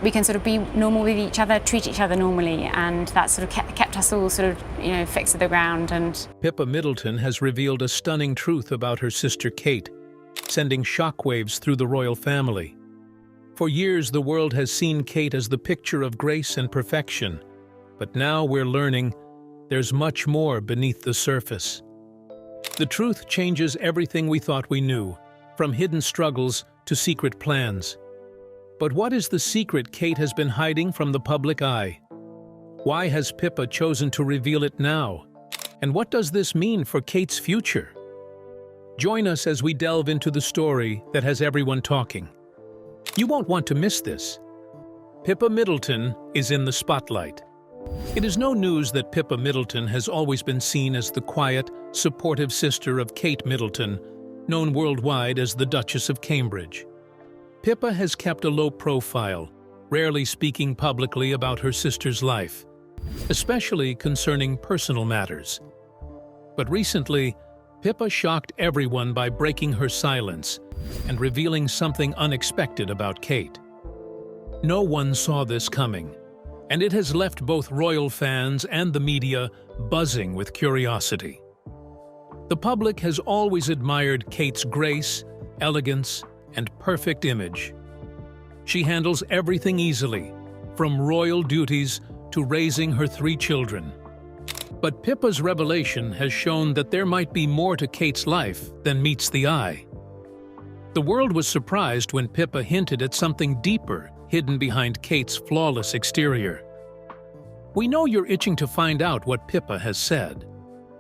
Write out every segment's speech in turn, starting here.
we can sort of be normal with each other, treat each other normally, and that sort of kept us all sort of, fixed to the ground. And Pippa Middleton has revealed a stunning truth about her sister Kate, sending shockwaves through the royal family. For years, the world has seen Kate as the picture of grace and perfection, but now we're learning there's much more beneath the surface. The truth changes everything we thought we knew, from hidden struggles to secret plans. But what is the secret Kate has been hiding from the public eye? Why has Pippa chosen to reveal it now? And what does this mean for Kate's future? Join us as we delve into the story that has everyone talking. You won't want to miss this. Pippa Middleton is in the spotlight. It is no news that Pippa Middleton has always been seen as the quiet, supportive sister of Kate Middleton, known worldwide as the Duchess of Cambridge. Pippa has kept a low profile, rarely speaking publicly about her sister's life, especially concerning personal matters. But recently, Pippa shocked everyone by breaking her silence and revealing something unexpected about Kate. No one saw this coming, and it has left both royal fans and the media buzzing with curiosity. The public has always admired Kate's grace, elegance, and perfect image. She handles everything easily, from royal duties to raising her 3 children. But Pippa's Revelation has shown that there might be more to Kate's life than meets the eye. The world was surprised when Pippa hinted at something deeper hidden behind Kate's flawless exterior. We know you're itching to find out what Pippa has said.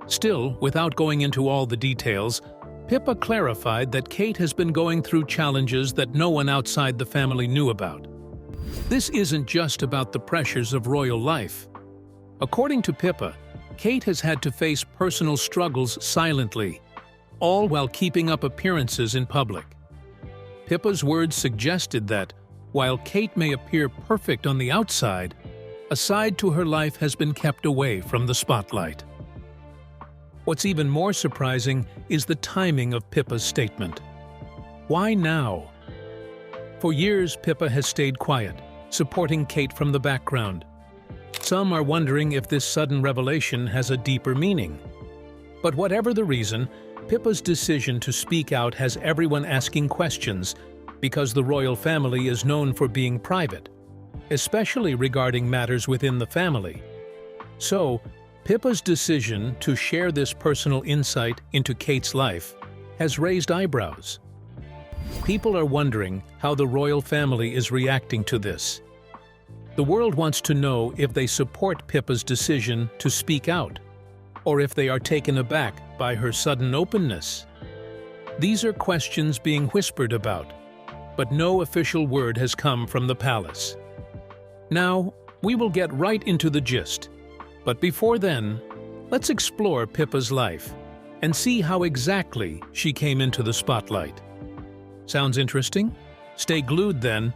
Still, without going into all the details, Pippa clarified that Kate has been going through challenges that no one outside the family knew about. This isn't just about the pressures of royal life. According to Pippa, Kate has had to face personal struggles silently, all while keeping up appearances in public. Pippa's words suggested that, while Kate may appear perfect on the outside, a side to her life has been kept away from the spotlight. What's even more surprising is the timing of Pippa's statement. Why now? For years, Pippa has stayed quiet, supporting Kate from the background. Some are wondering if this sudden revelation has a deeper meaning. But whatever the reason, Pippa's decision to speak out has everyone asking questions because the royal family is known for being private, especially regarding matters within the family. So, Pippa's decision to share this personal insight into Kate's life has raised eyebrows. People are wondering how the royal family is reacting to this. The world wants to know if they support Pippa's decision to speak out, or if they are taken aback by her sudden openness. These are questions being whispered about, but no official word has come from the palace. Now, we will get right into the gist. But before then, let's explore Pippa's life and see how exactly she came into the spotlight. Sounds interesting? Stay glued then.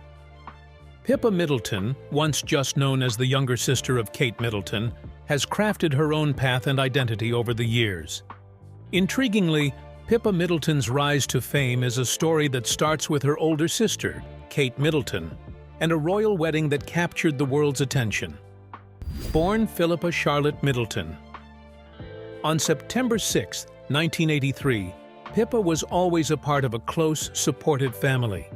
Pippa Middleton, once just known as the younger sister of Kate Middleton, has crafted her own path and identity over the years. Intriguingly, Pippa Middleton's rise to fame is a story that starts with her older sister, Kate Middleton, and a royal wedding that captured the world's attention. Born Philippa Charlotte Middleton. On September 6, 1983, Pippa was always a part of a close, supportive family.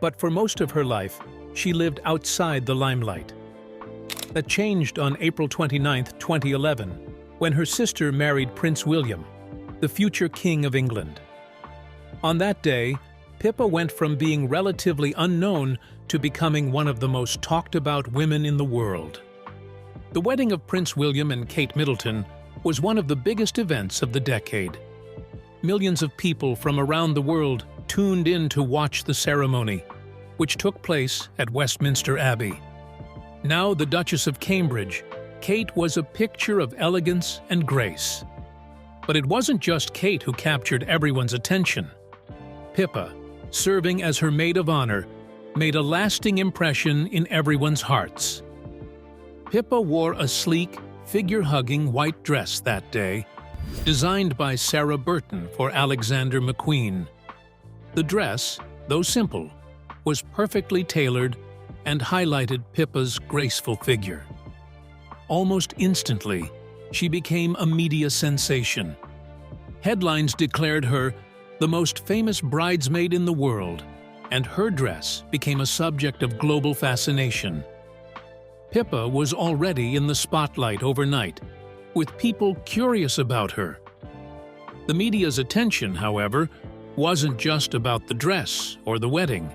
But for most of her life, she lived outside the limelight. That changed on April 29, 2011, when her sister married Prince William, the future King of England. On that day, Pippa went from being relatively unknown to becoming one of the most talked about women in the world. The wedding of Prince William and Kate Middleton was one of the biggest events of the decade. Millions of people from around the world tuned in to watch the ceremony, which took place at Westminster Abbey. Now the Duchess of Cambridge, Kate was a picture of elegance and grace. But it wasn't just Kate who captured everyone's attention. Pippa, serving as her maid of honor, made a lasting impression in everyone's hearts. Pippa wore a sleek, figure-hugging white dress that day, designed by Sarah Burton for Alexander McQueen. The dress, though simple, was perfectly tailored, and highlighted Pippa's graceful figure. Almost instantly, she became a media sensation. Headlines declared her the most famous bridesmaid in the world, and her dress became a subject of global fascination. Pippa was already in the spotlight overnight, with people curious about her. The media's attention, however, wasn't just about the dress or the wedding.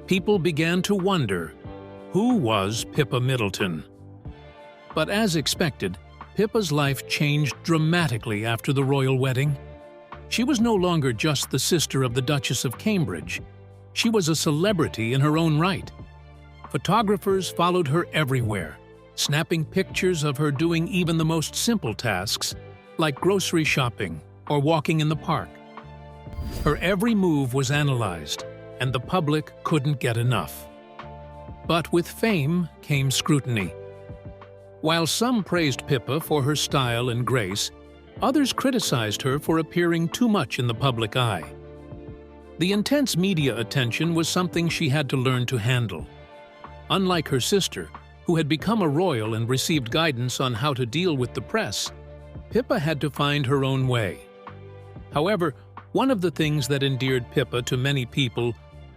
People began to wonder, who was Pippa Middleton? But as expected, Pippa's life changed dramatically after the royal wedding. She was no longer just the sister of the Duchess of Cambridge. She was a celebrity in her own right. Photographers followed her everywhere, snapping pictures of her doing even the most simple tasks, like grocery shopping or walking in the park. Her every move was analyzed, and the public couldn't get enough. But with fame came scrutiny. While some praised Pippa for her style and grace, others criticized her for appearing too much in the public eye. The intense media attention was something she had to learn to handle. Unlike her sister, who had become a royal and received guidance on how to deal with the press, Pippa had to find her own way. However, one of the things that endeared Pippa to many people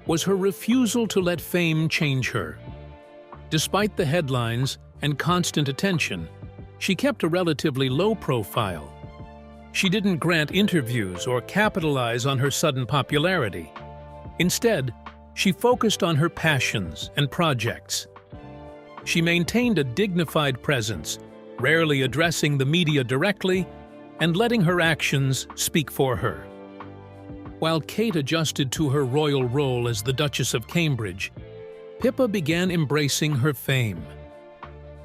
was her refusal to let fame change her. Despite the headlines and constant attention, she kept a relatively low profile. She didn't grant interviews or capitalize on her sudden popularity. Instead, she focused on her passions and projects. She maintained a dignified presence, rarely addressing the media directly and letting her actions speak for her. While Kate adjusted to her royal role as the Duchess of Cambridge, Pippa began embracing her fame.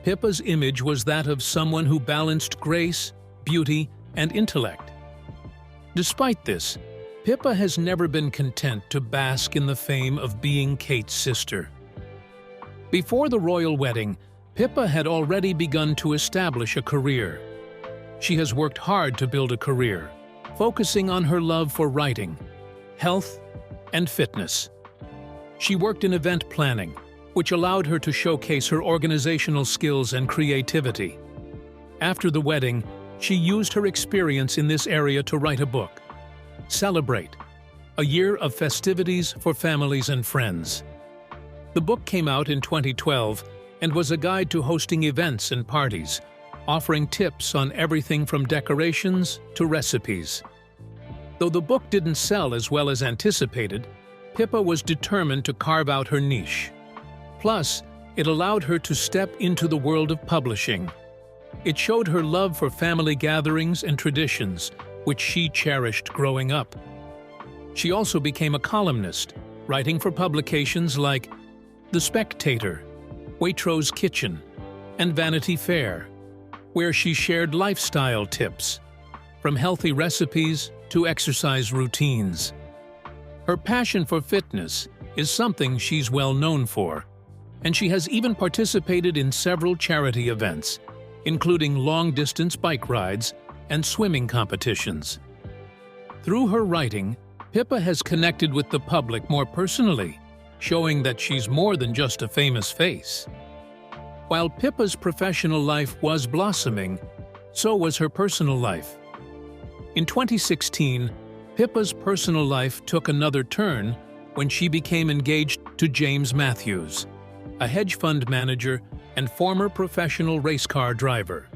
Pippa's image was that of someone who balanced grace, beauty, and intellect. Despite this, Pippa has never been content to bask in the fame of being Kate's sister. Before the royal wedding, Pippa had already begun to establish a career. She has worked hard to build a career, focusing on her love for writing, health, and fitness. She worked in event planning, which allowed her to showcase her organizational skills and creativity. After the wedding, she used her experience in this area to write a book, Celebrate, a year of festivities for families and friends. The book came out in 2012 and was a guide to hosting events and parties, offering tips on everything from decorations to recipes. Though the book didn't sell as well as anticipated, Pippa was determined to carve out her niche. Plus, it allowed her to step into the world of publishing. It showed her love for family gatherings and traditions, which she cherished growing up. She also became a columnist, writing for publications like The Spectator, Waitrose Kitchen, and Vanity Fair, where she shared lifestyle tips, from healthy recipes to exercise routines. Her passion for fitness is something she's well known for, and she has even participated in several charity events, including long-distance bike rides and swimming competitions. Through her writing, Pippa has connected with the public more personally, showing that she's more than just a famous face. While Pippa's professional life was blossoming, so was her personal life. In 2016, Pippa's personal life took another turn when she became engaged to James Matthews, a hedge fund manager and former professional race car driver.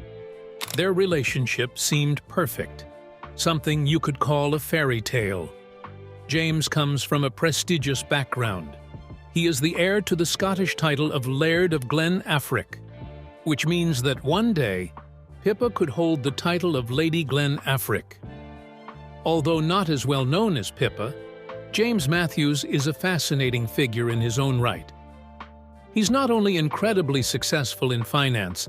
Their relationship seemed perfect, something you could call a fairy tale. James comes from a prestigious background. He is the heir to the Scottish title of Laird of Glen Affric, which means that one day, Pippa could hold the title of Lady Glen Affric. Although not as well known as Pippa, James Matthews is a fascinating figure in his own right. He's not only incredibly successful in finance,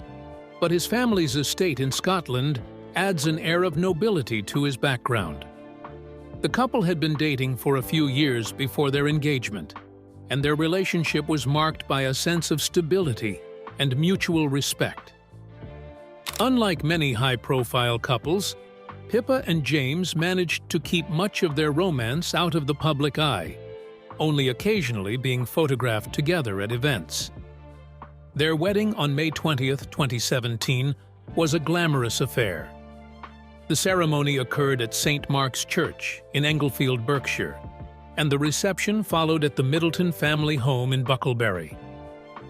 but his family's estate in Scotland adds an air of nobility to his background. The couple had been dating for a few years before their engagement, and their relationship was marked by a sense of stability and mutual respect. Unlike many high-profile couples, Pippa and James managed to keep much of their romance out of the public eye, only occasionally being photographed together at events. Their wedding on May 20th, 2017, was a glamorous affair. The ceremony occurred at St. Mark's Church in Englefield, Berkshire, and the reception followed at the Middleton family home in Bucklebury.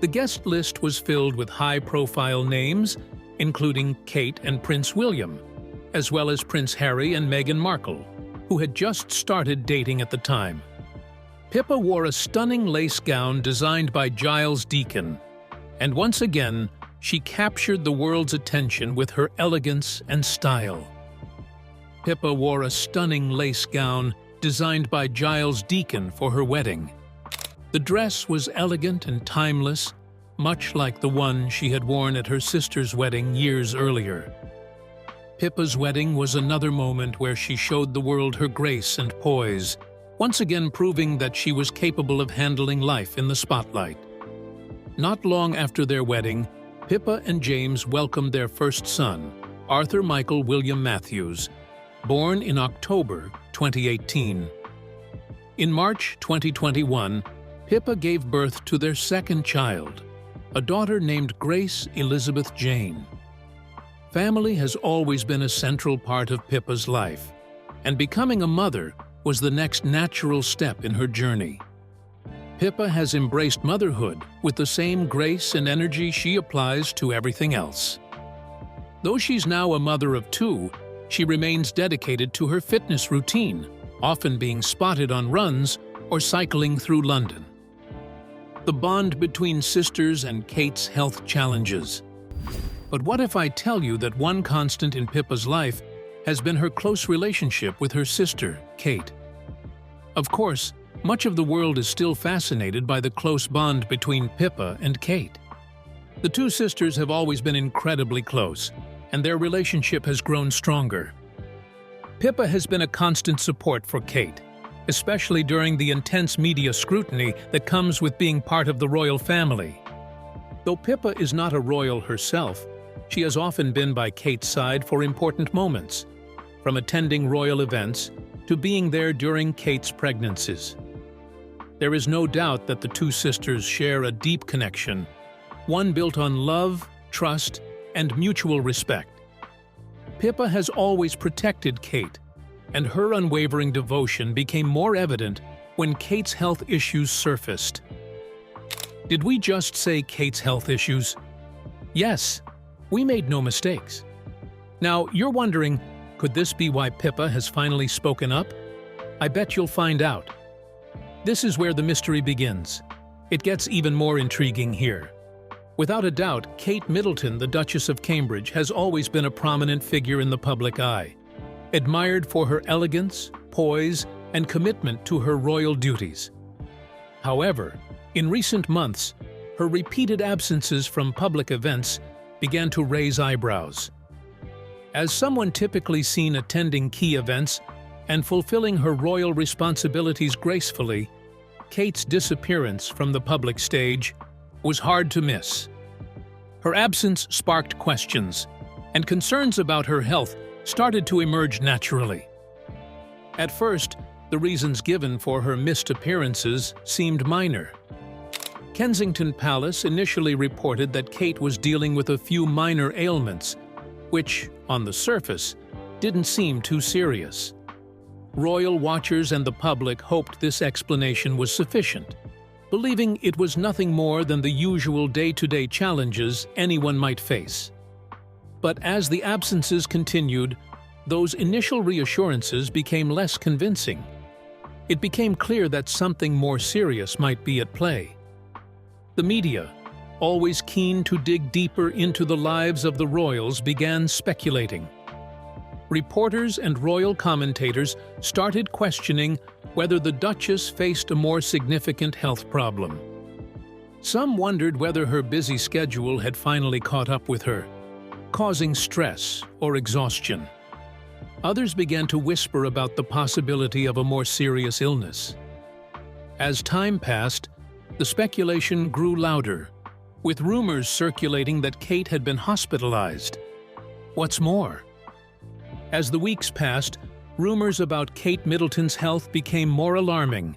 The guest list was filled with high-profile names, including Kate and Prince William, as well as Prince Harry and Meghan Markle, who had just started dating at the time. Pippa wore a stunning lace gown designed by Giles Deacon, and once again, she captured the world's attention with her elegance and style. Pippa wore a stunning lace gown designed by Giles Deacon for her wedding. The dress was elegant and timeless, much like the one she had worn at her sister's wedding years earlier. Pippa's wedding was another moment where she showed the world her grace and poise, once again proving that she was capable of handling life in the spotlight. Not long after their wedding, Pippa and James welcomed their first son, Arthur Michael William Matthews, born in October 2018. In March 2021, Pippa gave birth to their second child, a daughter named Grace Elizabeth Jane. Family has always been a central part of Pippa's life, and becoming a mother was the next natural step in her journey. Pippa has embraced motherhood with the same grace and energy she applies to everything else. Though she's now a mother of two, she remains dedicated to her fitness routine, often being spotted on runs or cycling through London. The bond between sisters and Kate's health challenges. But what if I tell you that one constant in Pippa's life has been her close relationship with her sister, Kate? Of course, much of the world is still fascinated by the close bond between Pippa and Kate. The two sisters have always been incredibly close, and their relationship has grown stronger. Pippa has been a constant support for Kate, especially during the intense media scrutiny that comes with being part of the royal family. Though Pippa is not a royal herself, she has often been by Kate's side for important moments, from attending royal events to being there during Kate's pregnancies. There is no doubt that the two sisters share a deep connection, one built on love, trust, and mutual respect. Pippa has always protected Kate, and her unwavering devotion became more evident when Kate's health issues surfaced. Did we just say Kate's health issues? Yes, we made no mistakes. Now, you're wondering, could this be why Pippa has finally spoken up? I bet you'll find out. This is where the mystery begins. It gets even more intriguing here. Without a doubt, Kate Middleton, the Duchess of Cambridge, has always been a prominent figure in the public eye, admired for her elegance, poise, and commitment to her royal duties. However, in recent months, her repeated absences from public events began to raise eyebrows. As someone typically seen attending key events and fulfilling her royal responsibilities gracefully, Kate's disappearance from the public stage was hard to miss. Her absence sparked questions, and concerns about her health started to emerge naturally. At first, the reasons given for her missed appearances seemed minor. Kensington Palace initially reported that Kate was dealing with a few minor ailments, which, on the surface, didn't seem too serious. Royal watchers and the public hoped this explanation was sufficient, believing it was nothing more than the usual day-to-day challenges anyone might face. But as the absences continued, those initial reassurances became less convincing. It became clear that something more serious might be at play. The media, always keen to dig deeper into the lives of the royals, began speculating. Reporters and royal commentators started questioning whether the Duchess faced a more significant health problem. Some wondered whether her busy schedule had finally caught up with her, causing stress or exhaustion. Others began to whisper about the possibility of a more serious illness. As time passed, the speculation grew louder, with rumors circulating that Kate had been hospitalized. What's more, as the weeks passed, rumors about Kate Middleton's health became more alarming.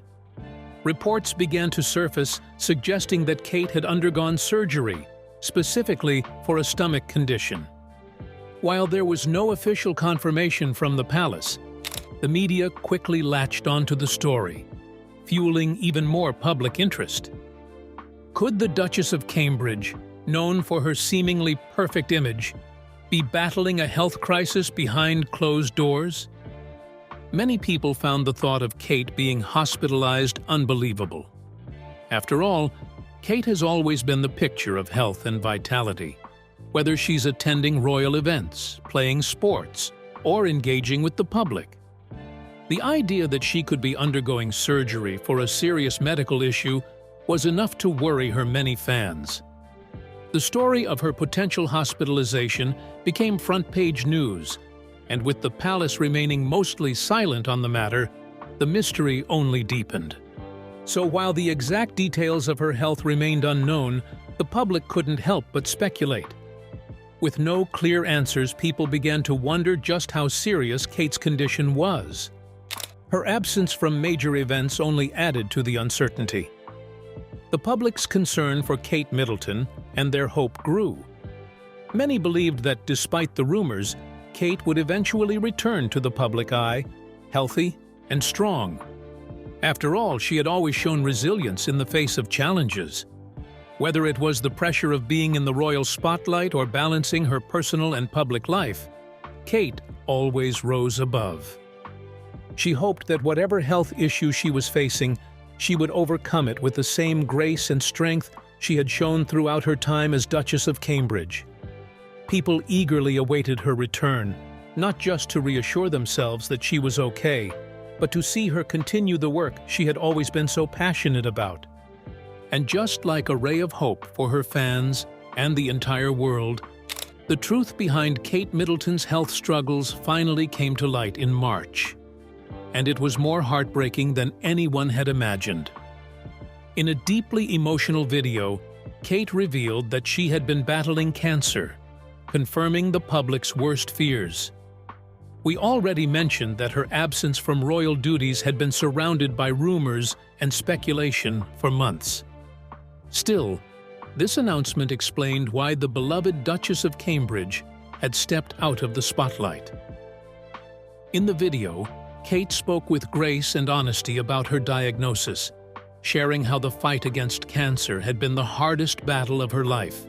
Reports began to surface suggesting that Kate had undergone surgery specifically for a stomach condition. While there was no official confirmation from the palace, the media quickly latched onto the story, fueling even more public interest. Could the Duchess of Cambridge, known for her seemingly perfect image, be battling a health crisis behind closed doors? Many people found the thought of Kate being hospitalized unbelievable. After all, Kate has always been the picture of health and vitality, whether she's attending royal events, playing sports, or engaging with the public. The idea that she could be undergoing surgery for a serious medical issue was enough to worry her many fans. The story of her potential hospitalization became front-page news, and with the palace remaining mostly silent on the matter, the mystery only deepened. So while the exact details of her health remained unknown, the public couldn't help but speculate. With no clear answers, people began to wonder just how serious Kate's condition was. Her absence from major events only added to the uncertainty. The public's concern for Kate Middleton and their hope grew. Many believed that despite the rumors, Kate would eventually return to the public eye, healthy and strong. After all, she had always shown resilience in the face of challenges. Whether it was the pressure of being in the royal spotlight or balancing her personal and public life, Kate always rose above. She hoped that whatever health issue she was facing, she would overcome it with the same grace and strength she had shown throughout her time as Duchess of Cambridge. People eagerly awaited her return, not just to reassure themselves that she was okay, but to see her continue the work she had always been so passionate about. And just like a ray of hope for her fans and the entire world, the truth behind Kate Middleton's health struggles finally came to light in March. And it was more heartbreaking than anyone had imagined. In a deeply emotional video, Kate revealed that she had been battling cancer, confirming the public's worst fears. We already mentioned that her absence from royal duties had been surrounded by rumors and speculation for months. Still, this announcement explained why the beloved Duchess of Cambridge had stepped out of the spotlight. In the video, Kate spoke with grace and honesty about her diagnosis, sharing how the fight against cancer had been the hardest battle of her life.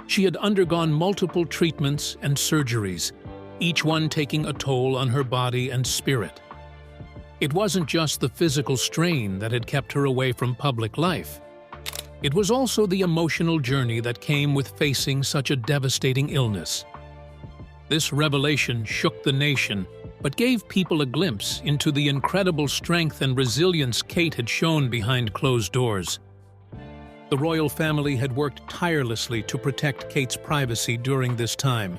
She had undergone multiple treatments and surgeries, each one taking a toll on her body and spirit. It wasn't just the physical strain that had kept her away from public life. It was also the emotional journey that came with facing such a devastating illness. This revelation shook the nation, but gave people a glimpse into the incredible strength and resilience Kate had shown behind closed doors. The royal family had worked tirelessly to protect Kate's privacy during this time,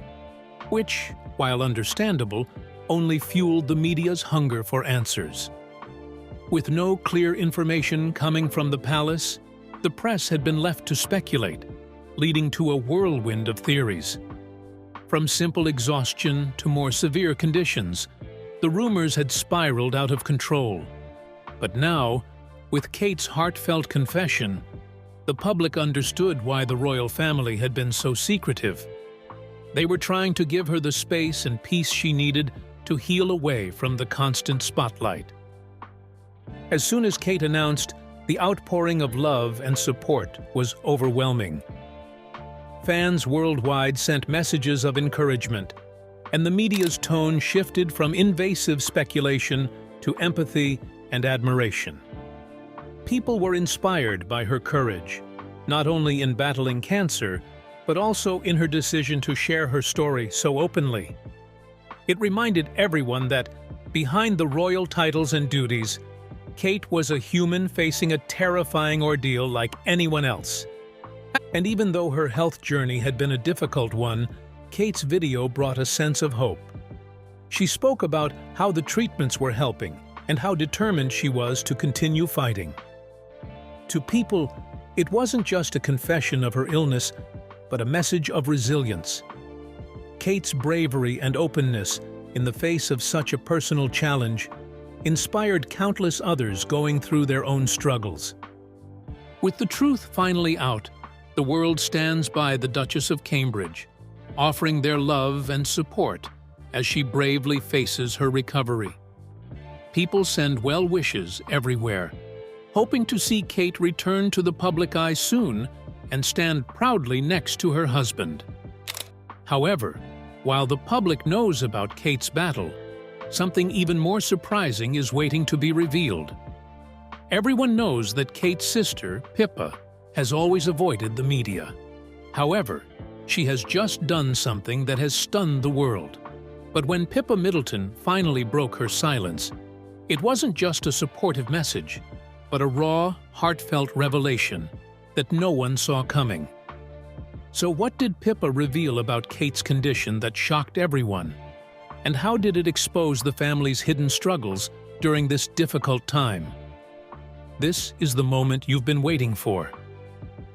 which, while understandable, only fueled the media's hunger for answers. With no clear information coming from the palace, the press had been left to speculate, leading to a whirlwind of theories. From simple exhaustion to more severe conditions, the rumors had spiraled out of control. But now, with Kate's heartfelt confession, the public understood why the royal family had been so secretive. They were trying to give her the space and peace she needed to heal away from the constant spotlight. As soon as Kate announced, the outpouring of love and support was overwhelming. Fans worldwide sent messages of encouragement, and the media's tone shifted from invasive speculation to empathy and admiration. People were inspired by her courage, not only in battling cancer, but also in her decision to share her story so openly. It reminded everyone that, behind the royal titles and duties, Kate was a human facing a terrifying ordeal like anyone else. And even though her health journey had been a difficult one, Kate's video brought a sense of hope. She spoke about how the treatments were helping and how determined she was to continue fighting. To people, it wasn't just a confession of her illness, but a message of resilience. Kate's bravery and openness in the face of such a personal challenge inspired countless others going through their own struggles. With the truth finally out, the world stands by the Duchess of Cambridge, offering their love and support as she bravely faces her recovery. People send well wishes everywhere, hoping to see Kate return to the public eye soon and stand proudly next to her husband. However, while the public knows about Kate's battle, something even more surprising is waiting to be revealed. Everyone knows that Kate's sister, Pippa, has always avoided the media. However, she has just done something that has stunned the world. But when Pippa Middleton finally broke her silence, it wasn't just a supportive message, but a raw, heartfelt revelation that no one saw coming. So what did Pippa reveal about Kate's condition that shocked everyone? And how did it expose the family's hidden struggles during this difficult time? This is the moment you've been waiting for.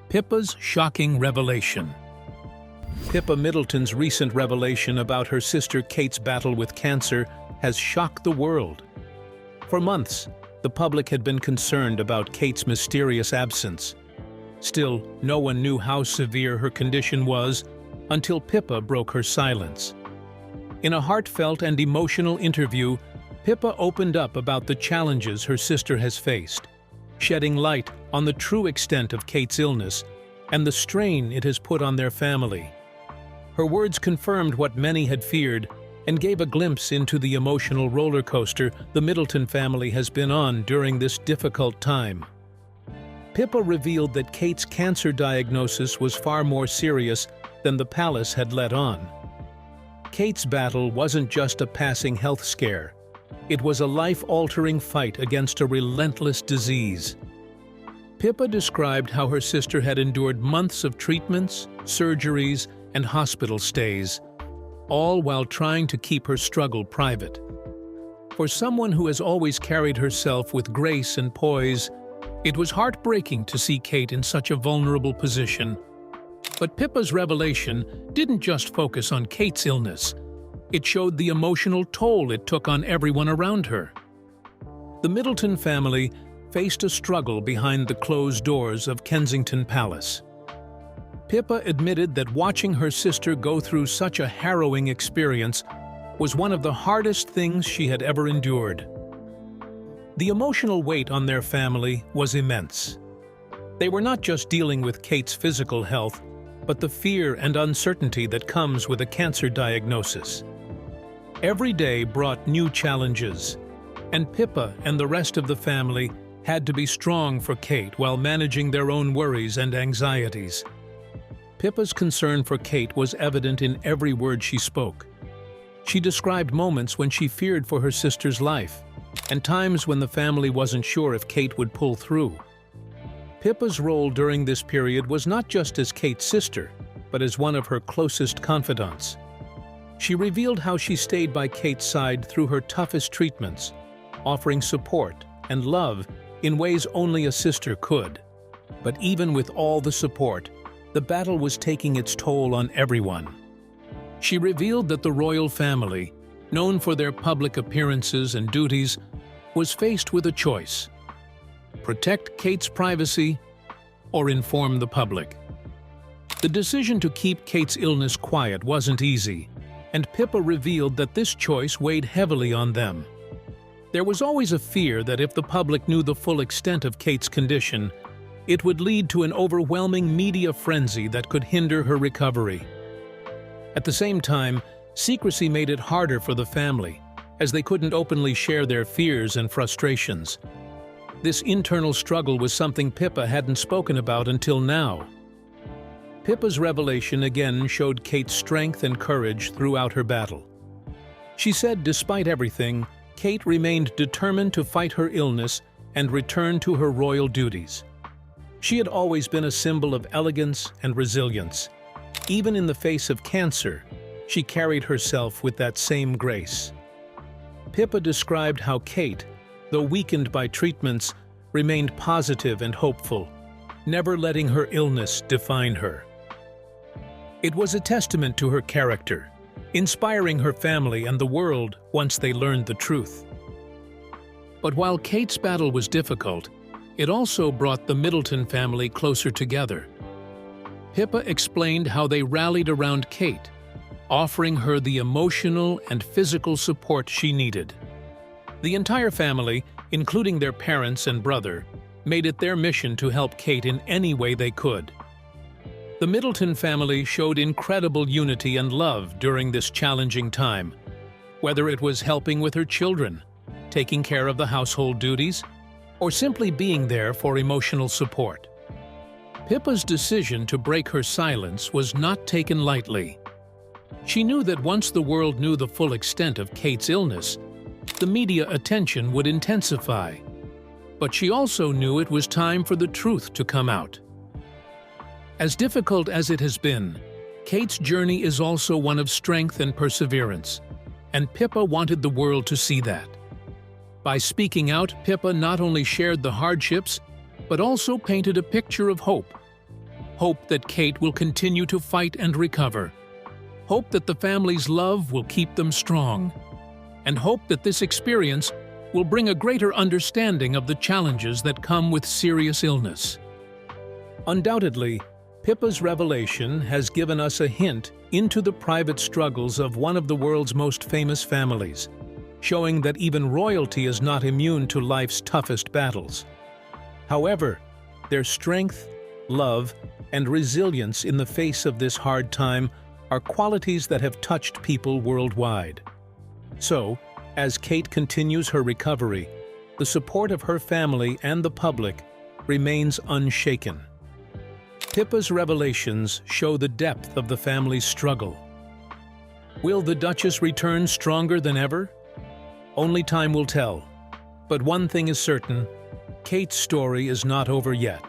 Pippa's shocking revelation. Pippa Middleton's recent revelation about her sister Kate's battle with cancer has shocked the world. For months, the public had been concerned about Kate's mysterious absence. Still, no one knew how severe her condition was until Pippa broke her silence. In a heartfelt and emotional interview, Pippa opened up about the challenges her sister has faced, shedding light on the true extent of Kate's illness and the strain it has put on their family. Her words confirmed what many had feared and gave a glimpse into the emotional roller coaster the Middleton family has been on during this difficult time. Pippa revealed that Kate's cancer diagnosis was far more serious than the palace had let on. Kate's battle wasn't just a passing health scare. It was a life-altering fight against a relentless disease. Pippa described how her sister had endured months of treatments, surgeries, and hospital stays, all while trying to keep her struggle private. For someone who has always carried herself with grace and poise, it was heartbreaking to see Kate in such a vulnerable position. But Pippa's revelation didn't just focus on Kate's illness. It showed the emotional toll it took on everyone around her. The Middleton family faced a struggle behind the closed doors of Kensington Palace. Pippa admitted that watching her sister go through such a harrowing experience was one of the hardest things she had ever endured. The emotional weight on their family was immense. They were not just dealing with Kate's physical health, but the fear and uncertainty that comes with a cancer diagnosis. Every day brought new challenges, and Pippa and the rest of the family had to be strong for Kate while managing their own worries and anxieties. Pippa's concern for Kate was evident in every word she spoke. She described moments when she feared for her sister's life, and times when the family wasn't sure if Kate would pull through. Pippa's role during this period was not just as Kate's sister, but as one of her closest confidants. She revealed how she stayed by Kate's side through her toughest treatments, offering support and love in ways only a sister could. But even with all the support, the battle was taking its toll on everyone. She revealed that the royal family, known for their public appearances and duties, was faced with a choice: protect Kate's privacy or inform the public. The decision to keep Kate's illness quiet wasn't easy, and Pippa revealed that this choice weighed heavily on them. There was always a fear that if the public knew the full extent of Kate's condition, it would lead to an overwhelming media frenzy that could hinder her recovery. At the same time, secrecy made it harder for the family, as they couldn't openly share their fears and frustrations. This internal struggle was something Pippa hadn't spoken about until now. Pippa's revelation again showed Kate's strength and courage throughout her battle. She said despite everything, Kate remained determined to fight her illness and return to her royal duties. She had always been a symbol of elegance and resilience. Even in the face of cancer, she carried herself with that same grace. Pippa described how Kate, though weakened by treatments, remained positive and hopeful, never letting her illness define her. It was a testament to her character, inspiring her family and the world once they learned the truth. But while Kate's battle was difficult, it also brought the Middleton family closer together. Pippa explained how they rallied around Kate, offering her the emotional and physical support she needed. The entire family, including their parents and brother, made it their mission to help Kate in any way they could. The Middleton family showed incredible unity and love during this challenging time, whether it was helping with her children, taking care of the household duties, or simply being there for emotional support. Pippa's decision to break her silence was not taken lightly. She knew that once the world knew the full extent of Kate's illness, the media attention would intensify. But she also knew it was time for the truth to come out. As difficult as it has been, Kate's journey is also one of strength and perseverance, and Pippa wanted the world to see that. By speaking out, Pippa not only shared the hardships, but also painted a picture of hope. Hope that Kate will continue to fight and recover. Hope that the family's love will keep them strong. And hope that this experience will bring a greater understanding of the challenges that come with serious illness. Undoubtedly, Pippa's Revelation has given us a hint into the private struggles of one of the world's most famous families, showing that even royalty is not immune to life's toughest battles. However, their strength, love, and resilience in the face of this hard time are qualities that have touched people worldwide. So, as Kate continues her recovery, the support of her family and the public remains unshaken. Pippa's revelations show the depth of the family's struggle. Will the Duchess return stronger than ever? Only time will tell. But one thing is certain, Kate's story is not over yet.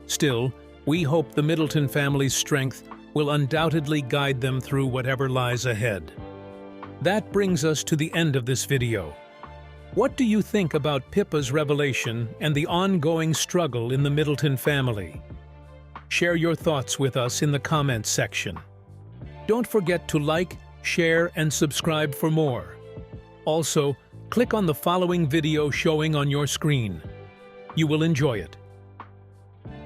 Still, we hope the Middleton family's strength will undoubtedly guide them through whatever lies ahead. That brings us to the end of this video. What do you think about Pippa's revelation and the ongoing struggle in the Middleton family? Share your thoughts with us in the comments section. Don't forget to like, share, and subscribe for more. Also, click on the following video showing on your screen. You will enjoy it.